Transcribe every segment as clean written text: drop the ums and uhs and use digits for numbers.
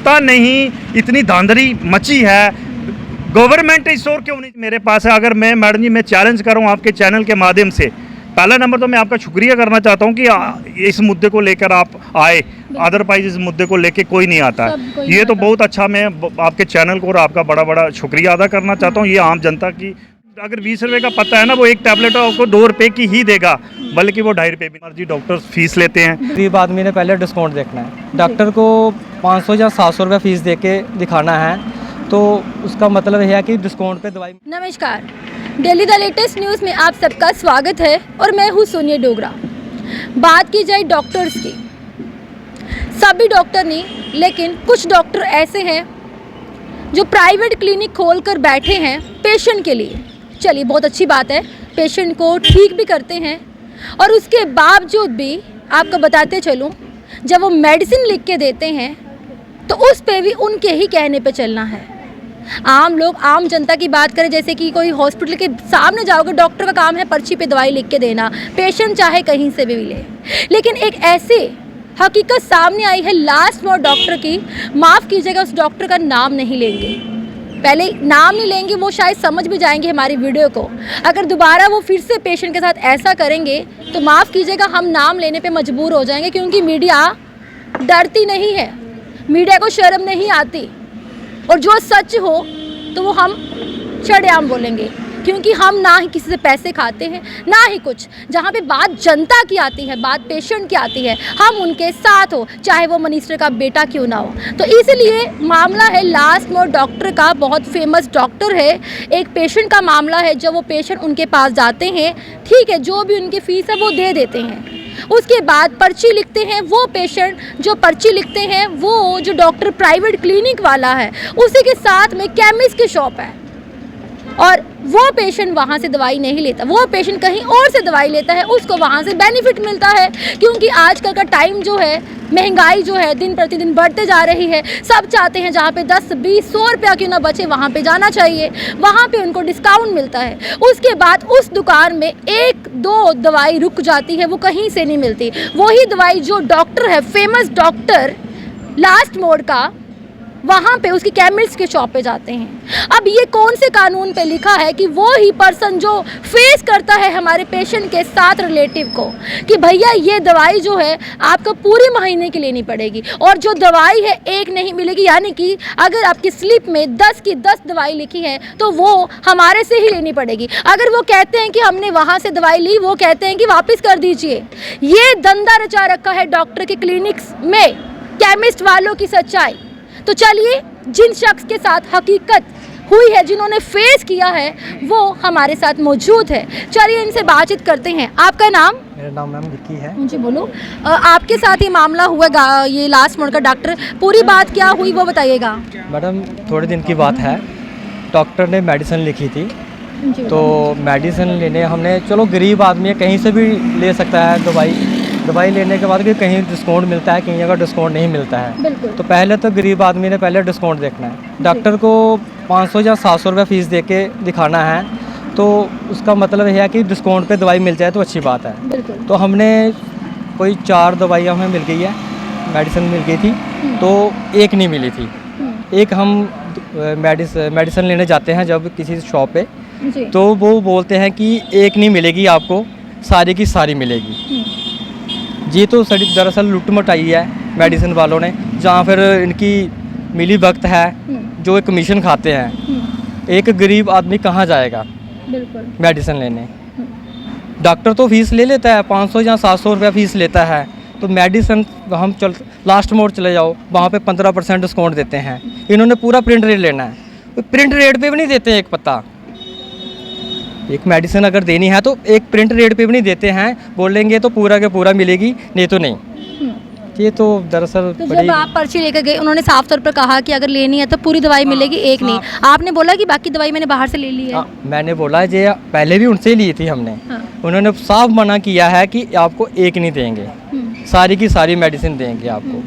पता नहीं इतनी धांधली मची है, गवर्नमेंट स्टोर क्यों नहीं मेरे पास है। अगर मैं मैडम जी मैं चैलेंज कर रहा हूँ आपके चैनल के माध्यम से, पहला नंबर तो मैं आपका शुक्रिया करना चाहता हूँ कि इस मुद्दे को लेकर आप आए, अदरवाइज इस मुद्दे को लेकर कोई नहीं आता है। ये तो बहुत अच्छा, मैं आपके चैनल को और आपका बड़ा बड़ा शुक्रिया अदा करना चाहता हूँ। ये आम जनता की अगर 20 रुपये का पता है ना, वो एक टैबलेट आपको 2 रुपये की ही देगा, बल्कि वो 2.5 रुपये भी मर्जी डॉक्टर फीस लेते हैं। गरीब आदमी ने पहले डिस्काउंट देखना है। डॉक्टर को 500 या 700 रुपये फीस दे के दिखाना है, तो उसका मतलब है कि डिस्काउंट पे दवाई। नमस्कार, डेली द लेटेस्ट न्यूज़ में आप सबका स्वागत है और मैं हूँ सोनिया डोगरा। बात की जाए डॉक्टर्स की, सभी डॉक्टर नहीं, लेकिन कुछ डॉक्टर ऐसे हैं जो प्राइवेट क्लिनिक खोल कर बैठे हैं पेशेंट के लिए। चलिए, बहुत अच्छी बात है, पेशेंट को ठीक भी करते हैं। और उसके बावजूद भी आपको बताते चलूँ, जब वो मेडिसिन लिख के देते हैं तो उस पे भी उनके ही कहने पे चलना है। आम लोग, आम जनता की बात करें, जैसे कि कोई हॉस्पिटल के सामने जाओगे, डॉक्टर का काम है पर्ची पे दवाई लिख के देना, पेशेंट चाहे कहीं से भी ले। लेकिन एक ऐसी हकीकत सामने आई है लास्ट मोड डॉक्टर की, माफ़ कीजिएगा उस डॉक्टर का नाम नहीं लेंगे, पहले नाम नहीं लेंगे, वो शायद समझ भी जाएंगे हमारी वीडियो को। अगर दोबारा वो फिर से पेशेंट के साथ ऐसा करेंगे तो माफ़ कीजिएगा, हम नाम लेने पे मजबूर हो जाएंगे, क्योंकि मीडिया डरती नहीं है, मीडिया को शर्म नहीं आती, और जो सच हो तो वो हम शरेआम बोलेंगे, क्योंकि हम ना ही किसी से पैसे खाते हैं ना ही कुछ। जहाँ पे बात जनता की आती है, बात पेशेंट की आती है, हम उनके साथ हो, चाहे वो मिनिस्टर का बेटा क्यों ना हो। तो इसलिए मामला है लास्ट मोड डॉक्टर का, बहुत फेमस डॉक्टर है। एक पेशेंट का मामला है, जब वो पेशेंट उनके पास जाते हैं, ठीक है, जो भी उनकी फ़ीस है वो दे देते हैं, उसके बाद पर्ची लिखते हैं। वो पेशेंट जो पर्ची लिखते हैं, वो जो डॉक्टर प्राइवेट क्लिनिक वाला है, उसी के साथ में केमिस्ट की शॉप है, और वो पेशेंट वहाँ से दवाई नहीं लेता, वो पेशेंट कहीं और से दवाई लेता है, उसको वहाँ से बेनिफिट मिलता है। क्योंकि आजकल का टाइम जो है, महंगाई जो है दिन प्रतिदिन बढ़ते जा रही है। सब चाहते हैं जहाँ पे 10, 20, 100 रुपया क्यों ना बचे, वहाँ पे जाना चाहिए, वहाँ पे उनको डिस्काउंट मिलता है। उसके बाद उस दुकान में 1-2 दवाई रुक जाती है, वो कहीं से नहीं मिलती। वही दवाई जो डॉक्टर है, फेमस डॉक्टर लास्ट मोड का, वहाँ पे उसकी केमिस्ट के शॉप पे जाते हैं। अब ये कौन से कानून पे लिखा है कि वो ही पर्सन जो फेस करता है हमारे पेशेंट के साथ रिलेटिव को, कि भैया ये दवाई जो है आपको पूरे महीने की लेनी पड़ेगी, और जो दवाई है एक नहीं मिलेगी। यानी कि अगर आपकी स्लिप में 10 की 10 दवाई लिखी है तो वो हमारे से ही लेनी पड़ेगी। अगर वो कहते हैं कि हमने वहाँ से दवाई ली, वो कहते हैं कि वापस कर दीजिए। ये धंधा रचा रखा है डॉक्टर के क्लिनिक्स में, केमिस्ट वालों की सच्चाई। तो चलिए, जिन शख्स के साथ हकीकत हुई है, जिन्होंने फेस किया है, वो हमारे साथ मौजूद है। चलिए इनसे बातचीत करते हैं। आपका नाम? मेरा नाम मैम विक्की है। मुझे बोलो, आपके साथ ये मामला हुआ, ये लास्ट मोड का डॉक्टर, पूरी बात क्या हुई वो बताइएगा। मैडम, थोड़े दिन की बात है, डॉक्टर ने मेडिसिन लिखी थी, तो मेडिसिन लेने हमने, चलो गरीब आदमी है, कहीं से भी ले सकता है दवाई लेने के बाद भी कहीं डिस्काउंट मिलता है, कहीं अगर डिस्काउंट नहीं मिलता है, तो पहले तो गरीब आदमी ने पहले डिस्काउंट देखना है। डॉक्टर को 500 या 700 रुपये फीस दे के दिखाना है, तो उसका मतलब है कि डिस्काउंट पे दवाई मिल जाए तो अच्छी बात है। तो हमने कोई 4 दवाइयाँ हमें मिल गई है, मेडिसिन मिल गई थी, तो एक नहीं मिली थी। एक हम मेडिसिन लेने जाते हैं जब किसी शॉप पे, तो वो बोलते हैं कि एक नहीं मिलेगी आपको, सारी की सारी मिलेगी। जी, तो दरअसल लुट मटाई है मेडिसिन वालों ने, जहाँ फिर इनकी मिली वक्त है, जो एक कमीशन खाते हैं। एक गरीब आदमी कहाँ जाएगा मेडिसिन लेने? डॉक्टर तो फीस ले लेता है, 500 या 700 रुपया फीस लेता है, तो मेडिसिन हम लास्ट मोड चले जाओ, वहाँ पे 15% डिस्काउंट देते हैं। इन्होंने पूरा प्रिंट रेट लेना है, तो प्रिंट रेट पे भी नहीं देते एक पत्ता। एक मेडिसिन अगर देनी है तो एक प्रिंट रेट पे भी नहीं देते हैं, बोलेंगे तो पूरा के पूरा मिलेगी, नहीं तो नहीं। ये तो दरअसल तो जब आप पर्ची लेकर गए, उन्होंने साफ तौर पर कहा कि अगर लेनी है तो पूरी दवाई मिलेगी, एक नहीं। आपने बोला कि बाकी दवाई मैंने बाहर से ले ली है। मैंने बोला ये पहले भी उनसे ली थी हमने, उन्होंने साफ मना किया है कि आपको एक नहीं देंगे, सारी की सारी मेडिसिन देंगे आपको।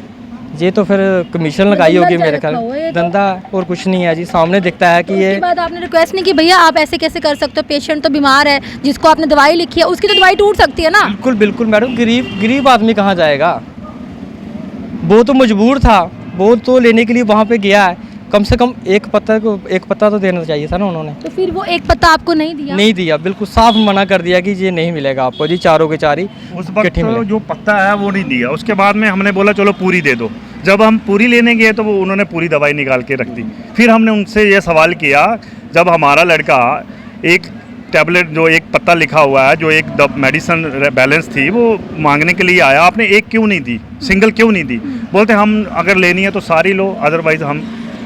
ये तो फिर कमीशन लगाई होगी मेरे ख्याल, धंधा और कुछ नहीं है जी, सामने दिखता है कि ये। उसके बाद आपने रिक्वेस्ट नहीं की, भैया आप ऐसे कैसे कर सकते हो, पेशेंट तो बीमार है, जिसको आपने दवाई लिखी है उसकी तो दवाई टूट सकती है ना। बिल्कुल बिल्कुल मैडम, गरीब आदमी कहाँ जाएगा, वो तो मजबूर था, वो तो लेने के लिए वहाँ पे गया है, कम से कम एक पत्ता तो देना चाहिए था ना उन्होंने। तो फिर वो एक पत्ता आपको नहीं दिया? नहीं दिया, बिल्कुल साफ मना कर दिया कि ये नहीं मिलेगा आपको जी, चारों के चार ही उस वक्त इकट्ठे मिले। जो पत्ता है वो नहीं दिया। उसके बाद में हमने बोला चलो पूरी दे दो। जब हम पूरी लेने गए तो वो उन्होंने पूरी दवाई निकाल के रख दी। फिर हमने उनसे ये सवाल किया, जब हमारा लड़का एक टैबलेट जो एक पत्ता लिखा हुआ है, जो एक मेडिसिन बैलेंस थी, वो मांगने के लिए आया, आपने एक क्यों नहीं दी, सिंगल क्यों नहीं दी? बोलते हम अगर लेनी है तो सारी लो, अदरवाइज हम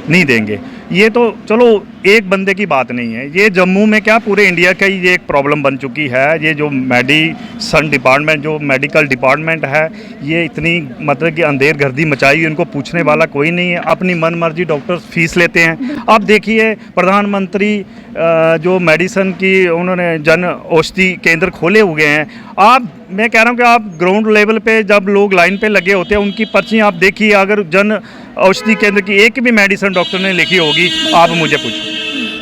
नहीं देंगे। ये तो चलो एक बंदे की बात नहीं है, ये जम्मू में क्या पूरे इंडिया का ही ये एक प्रॉब्लम बन चुकी है। ये जो मेडिसन डिपार्टमेंट, जो मेडिकल डिपार्टमेंट है, ये इतनी मतलब कि अंधेर गर्दी मचाई हुई, इनको पूछने वाला कोई नहीं है। अपनी मन मर्जी डॉक्टर्स फीस लेते हैं। अब देखिए प्रधानमंत्री जो मेडिसन की उन्होंने जन औषधि केंद्र खोले हुए हैं। मैं कह रहा हूँ कि आप ग्राउंड लेवल पे जब लोग लाइन पे लगे होते हैं, उनकी पर्ची आप देखिए, अगर जन औषधि केंद्र की एक भी मेडिसिन डॉक्टर ने लिखी होगी, आप मुझे पूछो।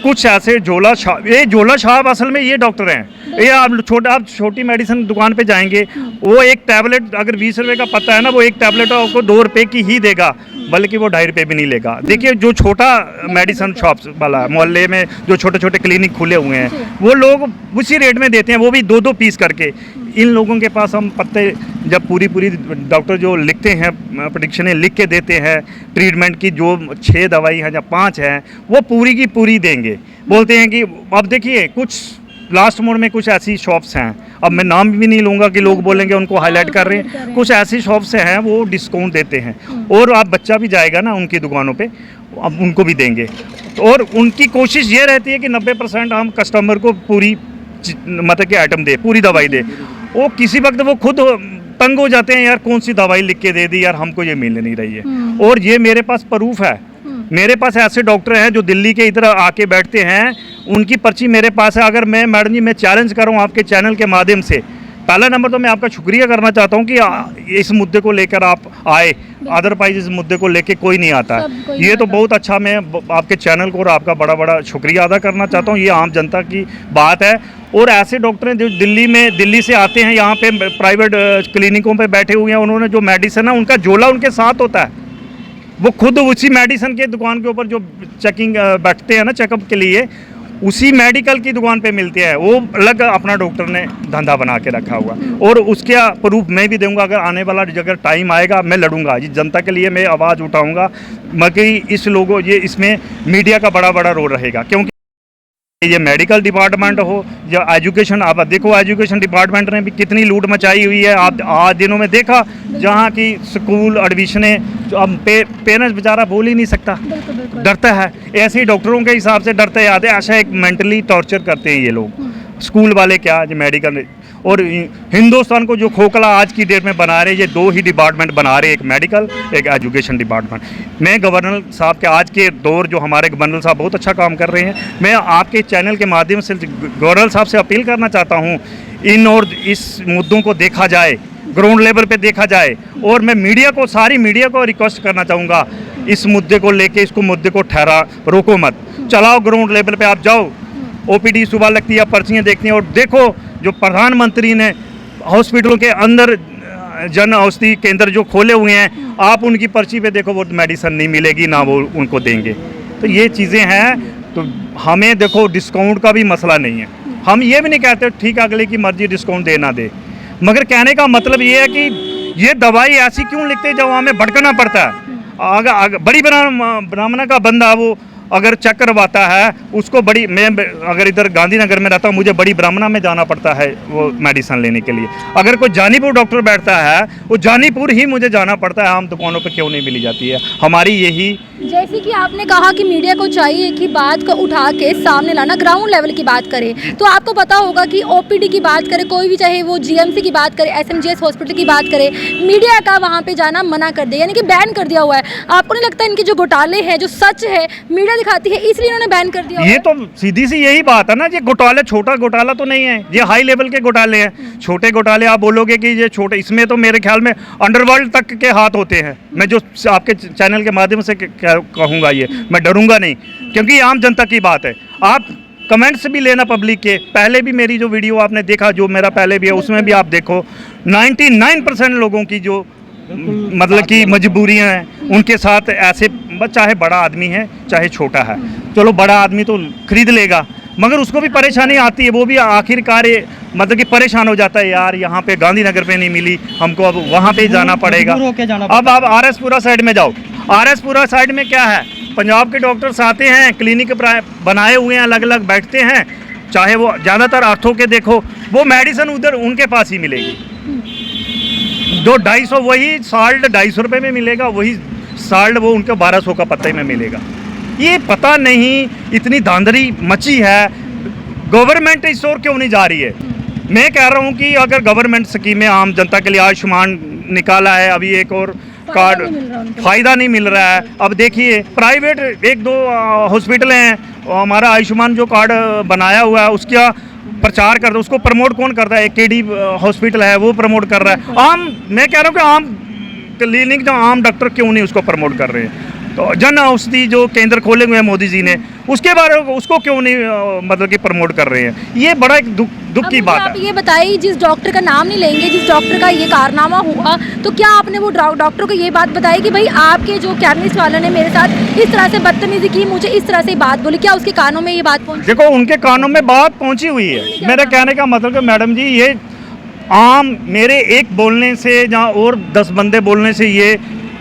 कुछ ऐसे झोला छाप असल में ये डॉक्टर हैं। ये आप छोटी मेडिसिन दुकान पे जाएंगे, वो एक टैबलेट अगर 20 रुपए का पता है ना, वो एक टैबलेट आपको 2 रुपए की ही देगा, बल्कि वो 2.5 रुपए भी नहीं लेगा। देखिए जो छोटा मेडिसिन शॉप्स वाला मोहल्ले में जो छोटे छोटे क्लिनिक खुले हुए हैं, वो लोग उसी रेट में देते हैं, वो भी 2-2 पीस करके। इन लोगों के पास हम पत्ते जब पूरी डॉक्टर जो लिखते हैं, प्रेडिक्शनें लिख के देते हैं ट्रीटमेंट की, जो 6 दवाई हैं या 5 हैं, वो पूरी की पूरी देंगे। बोलते हैं कि अब देखिए कुछ लास्ट मोड में कुछ ऐसी शॉप्स हैं, अब मैं नाम भी नहीं लूँगा कि लोग बोलेंगे उनको हाईलाइट कर रहे हैं, कुछ ऐसी शॉप्स हैं वो डिस्काउंट देते हैं, और आप बच्चा भी जाएगा ना उनकी दुकानों पे, अब उनको भी देंगे। और उनकी कोशिश ये रहती है कि 90% हम कस्टमर को पूरी मतलब कि आइटम दे, पूरी दवाई दे। वो किसी वक्त वो खुद तंग हो जाते हैं, यार कौन सी दवाई लिख के दे दी यार, हमको ये मिल नहीं रही है। और ये मेरे पास प्रूफ है, मेरे पास ऐसे डॉक्टर हैं जो दिल्ली के इधर आके बैठते हैं, उनकी पर्ची मेरे पास है। अगर मैडम जी मैं चैलेंज कर रहा हूँ आपके चैनल के माध्यम से, पहला नंबर तो मैं आपका शुक्रिया करना चाहता हूँ कि इस मुद्दे को लेकर आप आए, अदरवाइज इस मुद्दे को लेकर कोई नहीं आता है। ये तो बहुत अच्छा, मैं आपके चैनल को और आपका बड़ा बड़ा शुक्रिया अदा करना चाहता हूँ। ये आम जनता की बात है। और ऐसे डॉक्टर हैं जो दिल्ली से आते हैं, यहाँ पे प्राइवेट क्लिनिकों पे बैठे हुए हैं, उन्होंने जो मेडिसिन है उनका झोला उनके साथ होता है, वो खुद उसी मेडिसिन के दुकान के ऊपर जो चेकिंग बैठते हैं ना चेकअप के लिए, उसी मेडिकल की दुकान पे मिलते हैं। वो अलग अपना डॉक्टर ने धंधा बना के रखा हुआ, और उसके प्रूफ मैं भी दूंगा। अगर आने वाला अगर टाइम आएगा, मैं लड़ूंगा जी जनता के लिए, मैं आवाज़ उठाऊंगा। मगर इसमें मीडिया का बड़ा बड़ा रोल रहेगा, क्योंकि ये मेडिकल डिपार्टमेंट हो या एजुकेशन, आप देखो एजुकेशन डिपार्टमेंट ने भी कितनी लूट मचाई हुई है। आप आज दिनों में देखा जहाँ की स्कूल एडमिशनें, अब पेरेंट्स बेचारा बोल ही नहीं सकता, डरता है। ऐसे ही डॉक्टरों के हिसाब से डरते आते, ऐसा एक मेंटली टॉर्चर करते हैं ये लोग, स्कूल वाले क्या जो मेडिकल। और हिंदुस्तान को जो खोखला आज की डेट में बना रहे, ये 2 ही डिपार्टमेंट बना रहे, एक मेडिकल एक एजुकेशन डिपार्टमेंट। मैं गवर्नर साहब के आज के दौर जो हमारे गवर्नर साहब बहुत अच्छा काम कर रहे हैं, मैं आपके चैनल के माध्यम से गवर्नर साहब से अपील करना चाहता हूँ, इस मुद्दों को देखा जाए, ग्राउंड लेवल पे देखा जाए। और मैं सारी मीडिया को रिक्वेस्ट करना चाहूँगा, इस मुद्दे को लेके, इसको मुद्दे को रोको मत, चलाओ ग्राउंड लेवल पे आप जाओ। OPD सुबह लगती है, पर्चियाँ देखती हैं, और देखो जो प्रधानमंत्री ने हॉस्पिटलों के अंदर जन औषधि केंद्र जो खोले हुए हैं, आप उनकी पर्ची पे देखो, वो मेडिसिन नहीं मिलेगी ना वो उनको देंगे। तो ये चीज़ें हैं। तो हमें देखो डिस्काउंट का भी मसला नहीं है, हम ये भी नहीं कहते ठीक अगले की मर्जी डिस्काउंट दे ना दे, मगर कहने का मतलब ये है कि ये दवाई ऐसी क्यों लिखते जब हमें भटकना पड़ता है। बड़ी ब्राह्मण का बंदा वो अगर चेक करवाता है उसको, मैं अगर इधर गांधीनगर में रहता हूँ, मुझे बड़ी ब्राह्मणा में जाना पड़ता है वो मेडिसिन लेने के लिए। अगर कोई जानीपुर डॉक्टर बैठता है, वो जानीपुर ही मुझे जाना पड़ता है, आम दुकानों पे क्यों नहीं मिली जाती है। हमारी यही, जैसे कि आपने कहा कि मीडिया को चाहिए कि बात को उठा के सामने लाना, ग्राउंड लेवल की बात करें, तो आपको पता होगा कि OPD की बात करें, कोई भी चाहे वो GMC की बात करे, SMGS हॉस्पिटल की बात करे, मीडिया का वहाँ पे जाना मना कर दिया, यानी कि बैन कर दिया हुआ है। आपको नहीं लगता इनके जो घोटाले हैं, जो सच है, मीडिया दिखाती है, इसलिए इन्होंने बैन कर दिया? ये तो सीधी सी यही बात है ना, ये घोटाले छोटा घोटाला तो नहीं है, ये हाई लेवल के घोटाले हैं। छोटे घोटाले आप बोलोगे कि ये छोटे, इसमें तो मेरे ख्याल में अंडरवर्ल्ड तक के हाथ होते हैं। मैं जो आपके चैनल के माध्यम से कहूँगा, ये मैं डरूंगा नहीं, क्योंकि ये आम जनता की बात है। आप कमेंट्स भी लेना पब्लिक के, पहले भी मेरी जो वीडियो आपने देखा, जो मेरा पहले भी है, उसमें भी आप देखो 99% लोगों की जो मतलब कि मजबूरियां हैं उनके साथ ऐसे चाहे बड़ा आदमी है चाहे छोटा है, चलो बड़ा आदमी तो खरीद लेगा मगर उसको भी परेशानी आती है, वो भी आखिरकार मतलब कि परेशान हो जाता है, यार यहाँ पे गांधीनगर पे नहीं मिली हमको, अब वहाँ पे ही जाना पड़ेगा। अब आप RS-पुरा साइड में जाओ, RS-पुरा साइड में क्या है, पंजाब के डॉक्टर्स आते हैं, क्लिनिक बनाए हुए हैं, अलग अलग बैठते हैं, चाहे वो ज़्यादातर आर्थो के देखो, वो मेडिसिन उधर उनके पास ही मिलेगी, जो 250 वही साल्ट 250 रुपये में मिलेगा, वही साल्ट वो उनके 1200 का पत्ते में मिलेगा। ये पता नहीं इतनी धांधली मची है, गवर्नमेंट इस ओर क्यों नहीं जा रही है। मैं कह रहा हूँ कि अगर गवर्नमेंट स्कीमें आम जनता के लिए आयुष्मान निकाला है, अभी एक और कार्ड फ़ायदा नहीं मिल रहा है। अब देखिए प्राइवेट 1-2 हॉस्पिटल हैं, हमारा आयुष्मान जो कार्ड बनाया हुआ है उसका प्रचार कर रहा है, उसको प्रमोट कौन करता है, KD हॉस्पिटल है वो प्रमोट कर रहा है। आम मैं कह रहा हूँ कि आम क्लिनिक जो आम डॉक्टर क्यों नहीं उसको प्रमोट कर रहे हैं। तो जन औषधि जो केंद्र खोले हुए हैं मोदी जी ने, उसके बारे में उसको क्यों नहीं मतलब कि प्रमोट कर रहे हैं, ये बड़ा एक दुख की बात है। आप ये बताइए, जिस डॉक्टर का नाम नहीं लेंगे, जिस डॉक्टर का ये कारनामा हुआ, तो क्या आपने वो डॉक्टर को ये बात बताई कि भाई आपके जो केमिस्ट वाले ने मेरे साथ इस तरह से बदतमीजी की, मुझे इस तरह से बात बोली, क्या उसके कानों में ये बात पहुंची? देखो उनके कानों में बात पहुंची हुई है। मेरा कहने का मतलब कि मैडम जी, ये आम मेरे एक बोलने से या और 10 बंदे बोलने से ये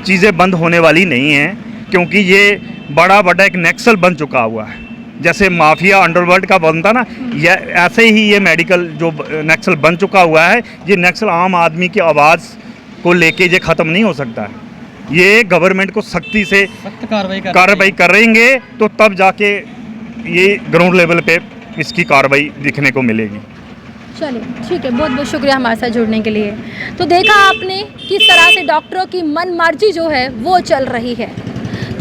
चीज़ें बंद होने वाली नहीं हैं, क्योंकि ये बड़ा एक नक्सल बन चुका हुआ है। जैसे माफिया अंडरवर्ल्ड का बनता ना, ये ऐसे ही ये मेडिकल जो नक्सल बन चुका हुआ है, ये नक्सल आम आदमी की आवाज़ को लेके ये ख़त्म नहीं हो सकता है। ये गवर्नमेंट को सख्ती से कार्रवाई करेंगे तो तब जाके ये ग्राउंड लेवल पे इसकी कार्रवाई दिखने को मिलेगी। चलिए ठीक है, बहुत बहुत शुक्रिया हमारे साथ जुड़ने के लिए। तो देखा आपने किस तरह से डॉक्टरों की मन मर्जी जो है वो चल रही है।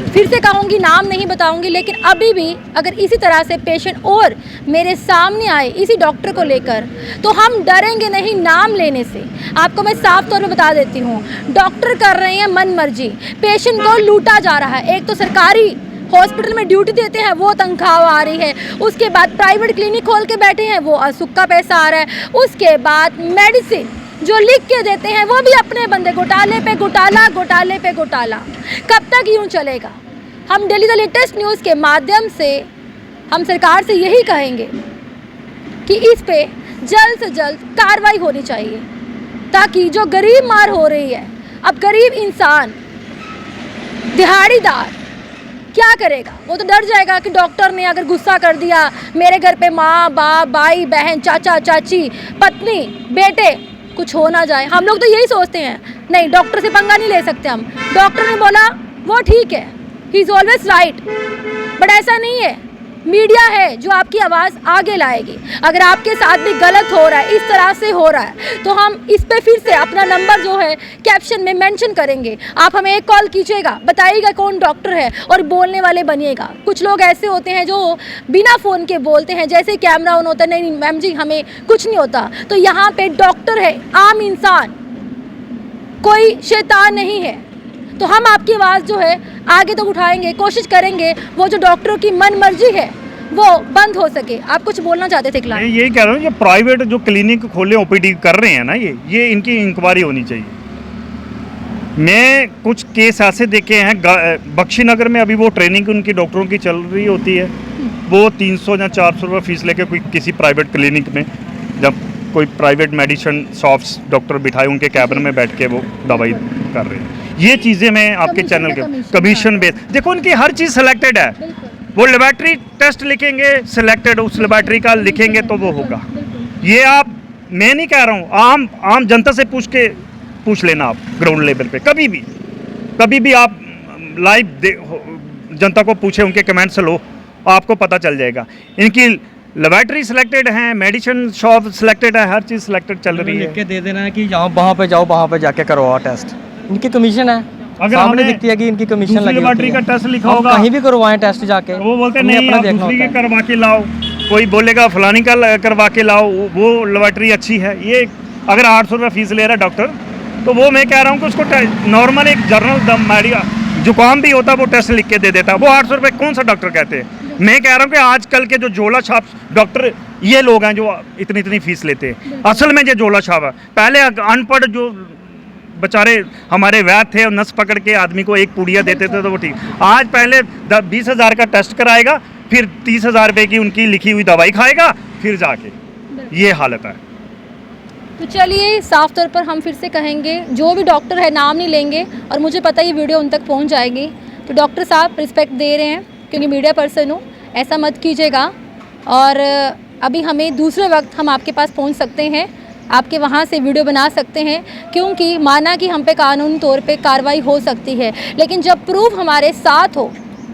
फिर से कहूँगी, नाम नहीं बताऊँगी, लेकिन अभी भी अगर इसी तरह से पेशेंट और मेरे सामने आए इसी डॉक्टर को लेकर, तो हम डरेंगे नहीं नाम लेने से। आपको मैं साफ तौर पे बता देती हूँ, डॉक्टर कर रहे हैं मन मर्जी, पेशेंट को लूटा जा रहा है। एक तो सरकारी हॉस्पिटल में ड्यूटी देते हैं वो तनख्वाह आ रही है, उसके बाद प्राइवेट क्लिनिक खोल के बैठे हैं वो असूखा पैसा आ रहा है, उसके बाद मेडिसिन जो लिख के देते हैं वो भी अपने बंदे, घोटाले पे घोटाला, घोटाले पे घोटाला। कब तक यूँ चलेगा? हम डेली द लेटेस्ट न्यूज़ के माध्यम से हम सरकार से यही कहेंगे कि इस पे जल्द से जल्द कार्रवाई होनी चाहिए, ताकि जो गरीब मार हो रही है, अब गरीब इंसान दिहाड़ीदार क्या करेगा? वो तो डर जाएगा कि डॉक्टर ने अगर गुस्सा कर दिया, मेरे घर पे माँ बाप भाई बहन चाचा चाची पत्नी बेटे कुछ हो ना जाए। हम लोग तो यही सोचते हैं, नहीं डॉक्टर से पंगा नहीं ले सकते हम, डॉक्टर ने बोला वो ठीक है, he is always right. But ऐसा नहीं है, मीडिया है जो आपकी आवाज़ आगे लाएगी। अगर आपके साथ भी गलत हो रहा है, इस तरह से हो रहा है, तो हम इस पे फिर से अपना नंबर जो है कैप्शन में मेंशन करेंगे, आप हमें एक कॉल कीजिएगा, बताइएगा कौन डॉक्टर है और बोलने वाले बनिएगा। कुछ लोग ऐसे होते हैं जो बिना फ़ोन के बोलते हैं, जैसे कैमरा ऑन होता है, नहीं मैम जी हमें कुछ नहीं होता। तो यहाँ पे डॉक्टर है, आम इंसान, कोई शैतान नहीं है। तो हम आपकी आवाज़ जो है आगे तक उठाएंगे, कोशिश करेंगे वो जो डॉक्टरों की मन मर्जी है वो बंद हो सके। आप कुछ बोलना चाहते थे? मैं यही कह रहा हूँ, ये प्राइवेट जो क्लिनिक खोले OPD कर रहे हैं ना, ये इनकी इंक्वायरी होनी चाहिए। मैं कुछ केस ऐसे देखे हैं, बख्शीनगर में अभी वो ट्रेनिंग उनकी डॉक्टरों की चल रही होती है, वो 300 या 400 रुपये फीस लेके कोई किसी प्राइवेट क्लिनिक में, जब कोई प्राइवेट मेडिसिन शॉप्स डॉक्टर बिठाए उनके कैबिन में बैठ के वो दवाई कर रहे हैं। ये चीज़ें मैं आपके चैनल के कमीशन बेस, देखो उनकी हर चीज़ सिलेक्टेड है, वो लेबॉर्ट्री टेस्ट लिखेंगे सिलेक्टेड, उस लेबॉर्ट्री का लिखेंगे तो वो होगा। ये आप, मैं नहीं कह रहा हूँ, आम जनता से पूछ लेना आप ग्राउंड लेवल पे, कभी भी आप लाइव जनता को पूछे, उनके कमेंट से लो, आपको पता चल जाएगा। इनकी लेबॉर्ट्री सिलेक्टेड है, मेडिसिन शॉप सिलेक्टेड है, हर चीज़ सिलेक्टेड चल रही है। लिख के दे देना है कि यहाँ वहाँ पे जाओ, वहाँ पे जाके करवाओ टेस्ट, इनकी कमीशन है। अगर सामने दिखती है कि इनकी कमीशन लगी लेबॉर्ट्री का टेस्ट लिखा होगा, कहीं भी करवाएं टेस्ट जाके, वो बोलते नहीं आप दूसरी के करवा के लाओ, कोई बोलेगा फलानी का करवा के लाओ, वो लेबॉर्ट्री अच्छी है। ये अगर 800 रुपये फीस ले रहा है डॉक्टर, तो वो मैं कह रहा हूँ कि उसको नॉर्मल एक जनरल दम जुकाम भी होता है वो टेस्ट लिख के दे देता है, वो 800 रुपये कौन सा डॉक्टर कहते हैं। मैं कह रहा हूँ कि आजकल के जो झोला छाप डॉक्टर ये लोग हैं जो इतनी फीस लेते हैं, असल में जो झोला छाप है, पहले अनपढ़ जो बेचारे हमारे वैद्य थे और नस पकड़ के आदमी को एक पुड़िया देते थे तो वो ठीक। आज पहले 20,000 का टेस्ट कराएगा, फिर 30,000 रुपये की उनकी लिखी हुई दवाई खाएगा, फिर जाके ये हालत है। तो चलिए, साफ तौर पर हम फिर से कहेंगे, जो भी डॉक्टर है नाम नहीं लेंगे और मुझे पता है ये वीडियो उन तक पहुंच जाएगी, तो डॉक्टर साहब रिस्पेक्ट दे रहे हैं क्योंकि मीडिया पर्सन हूँ, ऐसा मत कीजिएगा। और अभी हमें दूसरे वक्त हम आपके पास पहुंच सकते हैं, आपके वहां से वीडियो बना सकते हैं, क्योंकि माना कि हम पे कानूनी तौर पे कार्रवाई हो सकती है, लेकिन जब प्रूफ हमारे साथ हो,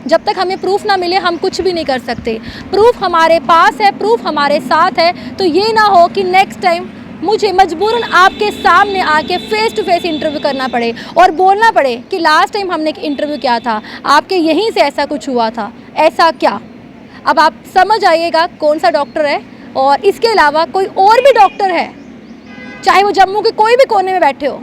जब तक हमें प्रूफ ना मिले हम कुछ भी नहीं कर सकते। प्रूफ हमारे पास है, प्रूफ हमारे साथ है, तो ये ना हो कि नेक्स्ट टाइम मुझे मजबूरन आपके सामने आके फेस टू फेस इंटरव्यू करना पड़े और बोलना पड़े कि लास्ट टाइम हमने इंटरव्यू किया था, आपके यहीं से ऐसा कुछ हुआ था, ऐसा क्या। अब आप समझ आइएगा कौन सा डॉक्टर है, और इसके अलावा कोई और भी डॉक्टर है, चाहे वो जम्मू के कोई भी कोने में बैठे हो,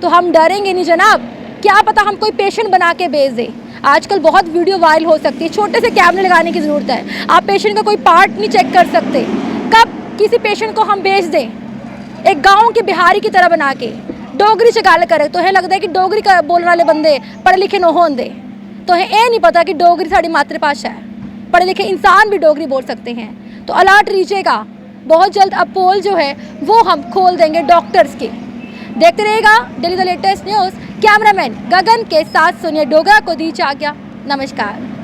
तो हम डरेंगे नहीं जनाब। क्या पता हम कोई पेशेंट बना के भेज दें। आजकल बहुत वीडियो वायरल हो सकती है, छोटे से कैमरे लगाने की ज़रूरत है। आप पेशेंट का कोई पार्ट नहीं चेक कर सकते। कब किसी पेशेंट को हम भेज दें एक गांव के बिहारी की तरह बना के, डोगरी च गल करे, तो है लगता है कि डोगरी का बोलने वाले बंदे पढ़े लिखे न होंदे, तो है ये नहीं पता कि डोगरी साड़ी मातृभाषा है, पढ़े लिखे इंसान भी डोगरी बोल सकते हैं। तो अलर्ट रहिएगा, बहुत जल्द अब पोल जो है वो हम खोल देंगे डॉक्टर्स की। देखते रहिएगा daily the latest news. Cameraman Gagan के साथ सोनिया डोगरा को दी आज्ञा। नमस्कार।